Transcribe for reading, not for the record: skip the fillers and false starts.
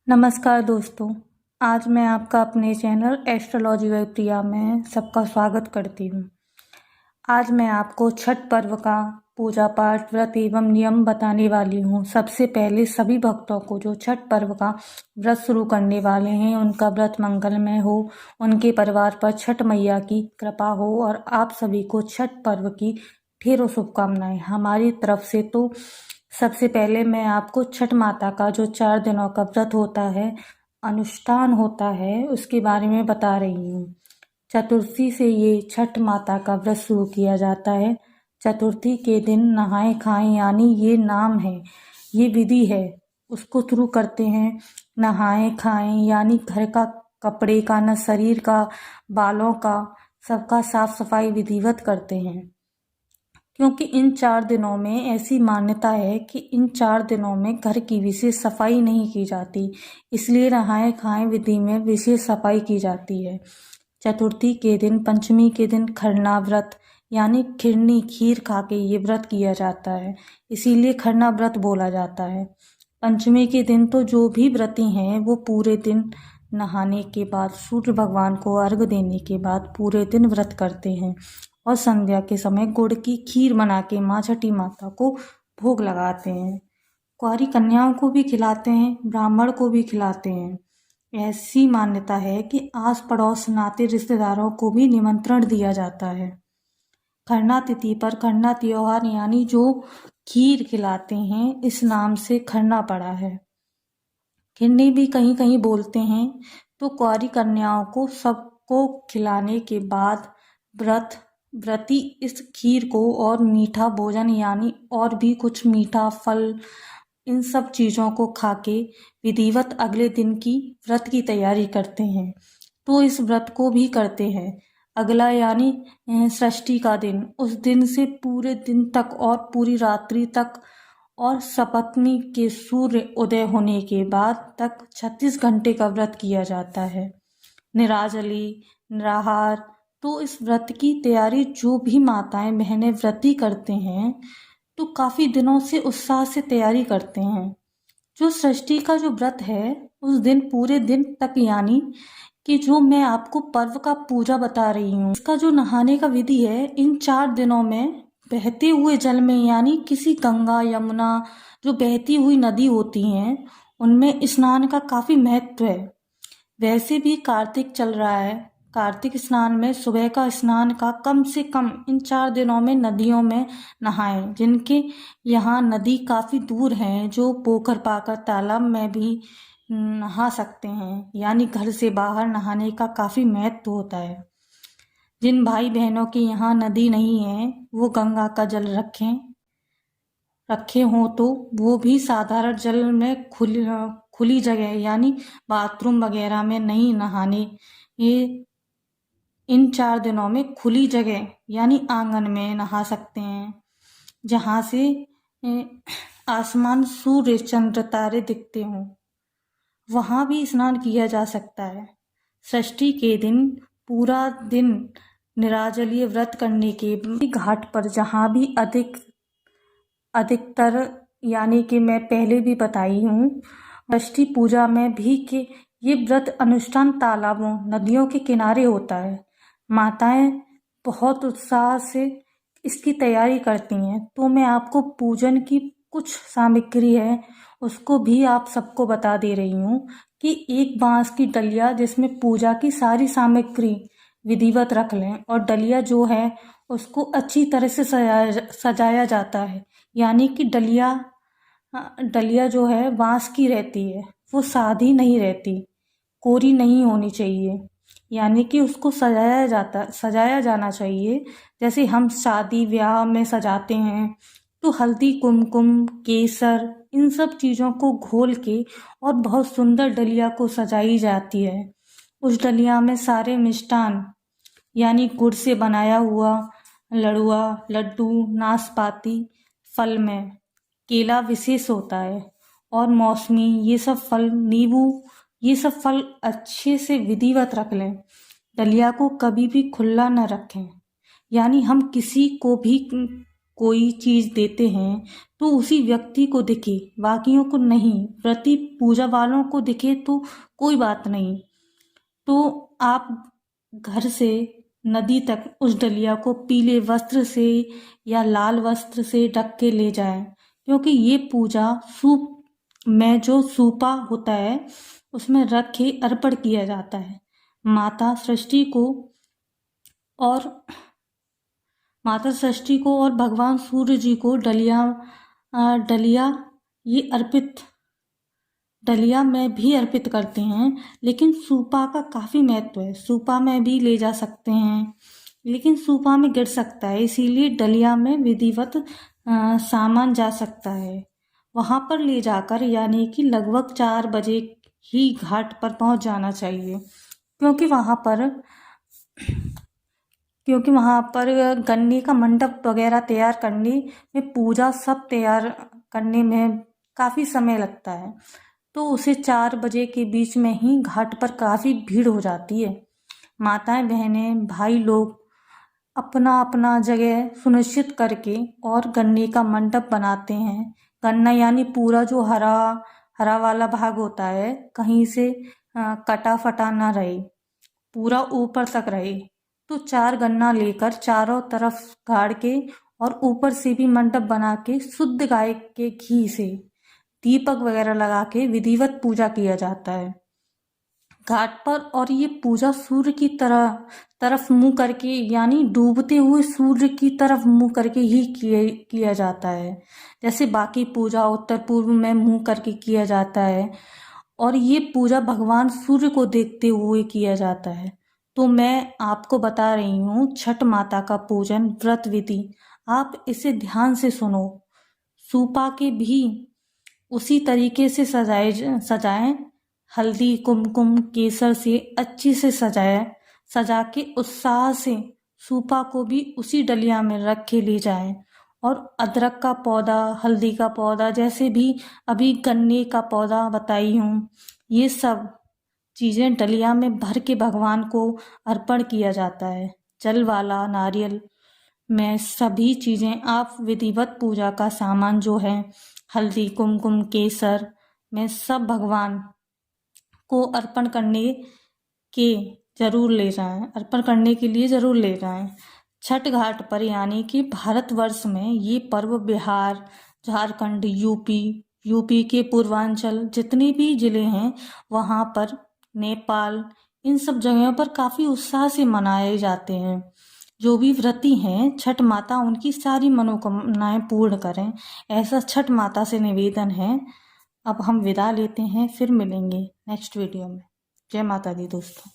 नमस्कार दोस्तों। आज मैं आपका अपने चैनल एस्ट्रोलॉजी बाय प्रिया में सबका स्वागत करती हूँ। आज मैं आपको छठ पर्व का पूजा पाठ व्रत एवं नियम बताने वाली हूँ। सबसे पहले सभी भक्तों को जो छठ पर्व का व्रत शुरू करने वाले हैं उनका व्रत मंगलमय हो, उनके परिवार पर छठ मैया की कृपा हो और आप सभी को छठ पर्व की ढेरों शुभकामनाएं हमारी तरफ से। तो सबसे पहले मैं आपको छठ माता का जो 4 दिनों का व्रत होता है, अनुष्ठान होता है, उसके बारे में बता रही हूँ। चतुर्थी से ये छठ माता का व्रत शुरू किया जाता है। चतुर्थी के दिन नहाए खाएं, यानी ये नाम है, ये विधि है, उसको शुरू करते हैं। नहाए खाएं यानी घर का, कपड़े का, न शरीर का, बालों का, सबका साफ सफाई विधिवत करते हैं। क्योंकि इन 4 दिनों में ऐसी मान्यता है कि इन 4 दिनों में घर की विशेष सफाई नहीं की जाती, इसलिए नहाए खाएं विधि में विशेष सफाई की जाती है। चतुर्थी के दिन, पंचमी के दिन खरना व्रत यानी खिरनी खीर खा के ये व्रत किया जाता है, इसीलिए खरना व्रत बोला जाता है। पंचमी के दिन तो जो भी व्रती हैं वो पूरे दिन नहाने के बाद, सूर्य भगवान को अर्घ्य देने के बाद पूरे दिन व्रत करते हैं और संध्या के समय गुड़ की खीर बना के माँ छठी माता को भोग लगाते हैं। कुंवारी कन्याओं को भी खिलाते हैं, ब्राह्मण को भी खिलाते हैं। ऐसी मान्यता है कि आस पड़ोस नाते रिश्तेदारों को भी निमंत्रण दिया जाता है। खरना तिथि पर खरना त्योहार यानी जो खीर खिलाते हैं, इस नाम से खरना पड़ा है। खिरनी भी कहीं कहीं बोलते हैं। तो कुंवारी कन्याओं को सबको खिलाने के बाद व्रती इस खीर को और मीठा भोजन यानी और भी कुछ मीठा फल, इन सब चीज़ों को खा के विधिवत अगले दिन की व्रत की तैयारी करते हैं। तो इस व्रत को भी करते हैं। अगला यानी षष्ठी का दिन, उस दिन से पूरे दिन तक और पूरी रात्रि तक और सपत्नी के सूर्य उदय होने के बाद तक 36 घंटे का व्रत किया जाता है। निराजली, निराहार। तो इस व्रत की तैयारी जो भी माताएं बहनें व्रती करते हैं तो काफ़ी दिनों से उत्साह से तैयारी करते हैं। जो षष्ठी का जो व्रत है उस दिन पूरे दिन तक, यानी कि जो मैं आपको पर्व का पूजा बता रही हूँ, इसका जो नहाने का विधि है, इन 4 दिनों में बहते हुए जल में, यानी किसी गंगा यमुना जो बहती हुई नदी होती हैं उनमें स्नान का काफ़ी महत्व है। वैसे भी कार्तिक चल रहा है, कार्तिक स्नान में सुबह का स्नान का कम से कम इन 4 दिनों में नदियों में नहाएं। जिनके यहाँ नदी काफ़ी दूर हैं, जो पोखर पाकर तालाब में भी नहा सकते हैं, यानी घर से बाहर नहाने का काफ़ी महत्व होता है। जिन भाई बहनों के यहाँ नदी नहीं है वो गंगा का जल रखे हों तो वो भी साधारण जल में खुली जगह यानी बाथरूम वगैरह में नहीं नहाने, ये इन 4 दिनों में खुली जगह यानी आंगन में नहा सकते हैं, जहाँ से आसमान, सूर्य, चंद्र, तारे दिखते हों, वहाँ भी स्नान किया जा सकता है। षष्ठी के दिन पूरा दिन निराजलीय व्रत करने के घाट पर, जहाँ भी अधिकतर, यानी कि मैं पहले भी बताई हूँ षष्ठी पूजा में भी, कि ये व्रत अनुष्ठान तालाबों, नदियों के किनारे होता है। माताएं बहुत उत्साह से इसकी तैयारी करती हैं। तो मैं आपको पूजन की कुछ सामग्री है उसको भी आप सबको बता दे रही हूँ कि एक बांस की डलिया जिसमें पूजा की सारी सामग्री विधिवत रख लें, और डलिया जो है उसको अच्छी तरह से सजाया जाता है। यानी कि डलिया जो है बांस की रहती है, वो सादी नहीं रहती, कोरी नहीं होनी चाहिए, यानी कि उसको सजाया जाना चाहिए। जैसे हम शादी ब्याह में सजाते हैं तो हल्दी, कुमकुम, केसर, इन सब चीज़ों को घोल के और बहुत सुंदर डलिया को सजाई जाती है। उस डलिया में सारे मिष्ठान यानी गुड़ से बनाया हुआ लड़ुआ, लड्डू, नाशपाती, फल में केला विशेष होता है, और मौसमी, ये सब फल, नींबू, ये सब फल अच्छे से विधिवत रख लें। डलिया को कभी भी खुला न रखें, यानी हम किसी को भी कोई चीज़ देते हैं तो उसी व्यक्ति को दिखे, बाकियों को नहीं। व्रती पूजा वालों को दिखे तो कोई बात नहीं। तो आप घर से नदी तक उस डलिया को पीले वस्त्र से या लाल वस्त्र से ढक के ले जाएं, क्योंकि ये पूजा सूप में जो सूपा होता है उसमें रख के अर्पण किया जाता है। माता सृष्टि को और भगवान सूर्य जी को डलिया में भी अर्पित करते हैं। लेकिन सूपा का काफ़ी महत्व है। सूपा में भी ले जा सकते हैं, लेकिन सूपा में गिर सकता है, इसीलिए डलिया में विधिवत सामान जा सकता है। वहाँ पर ले जाकर यानी कि लगभग 4 बजे ही घाट पर पहुँच जाना चाहिए, क्योंकि वहाँ पर गन्ने का मंडप वगैरह तैयार करने में, पूजा सब तैयार करने में काफ़ी समय लगता है। तो उसे 4 बजे के बीच में ही घाट पर काफ़ी भीड़ हो जाती है। माताएं, बहनें, भाई लोग अपना अपना जगह सुनिश्चित करके और गन्ने का मंडप बनाते हैं। गन्ना यानी पूरा जो हरा वाला भाग होता है, कहीं से कटा फटा ना रहे, पूरा ऊपर तक रहे। तो 4 गन्ना लेकर चारों तरफ गाड़ के और ऊपर से भी मंडप बना के शुद्ध गाय के घी से दीपक वगैरह लगा के विधिवत पूजा किया जाता है घाट पर। और ये पूजा सूर्य की तरफ मुंह करके यानी डूबते हुए सूर्य की तरफ मुंह करके ही किया जाता है। जैसे बाकी पूजा उत्तर पूर्व में मुंह करके किया जाता है, और ये पूजा भगवान सूर्य को देखते हुए किया जाता है। तो मैं आपको बता रही हूँ छठ माता का पूजन व्रत विधि, आप इसे ध्यान से सुनो। सूपा के भी उसी तरीके से सजाएं। हल्दी, कुमकुम, केसर से अच्छी से सजा के उत्साह से सूपा को भी उसी डलिया में रख के ले जाएं। और अदरक का पौधा, हल्दी का पौधा, जैसे भी अभी गन्ने का पौधा बताई हूँ, ये सब चीज़ें डलिया में भर के भगवान को अर्पण किया जाता है। जल वाला, नारियल में सभी चीज़ें आप विधिवत पूजा का सामान जो है हल्दी, कुमकुम, केसर में सब भगवान को अर्पण करने के लिए ज़रूर ले जाएं। छठ घाट पर यानी कि भारतवर्ष में ये पर्व बिहार, झारखंड, यूपी के पूर्वांचल जितने भी ज़िले हैं, वहाँ पर नेपाल, इन सब जगहों पर काफ़ी उत्साह से मनाए जाते हैं। जो भी व्रती हैं, छठ माता उनकी सारी मनोकामनाएं पूर्ण करें, ऐसा छठ माता से निवेदन है। अब हम विदा लेते हैं, फिर मिलेंगे नेक्स्ट वीडियो में। जय माता दी दोस्तों।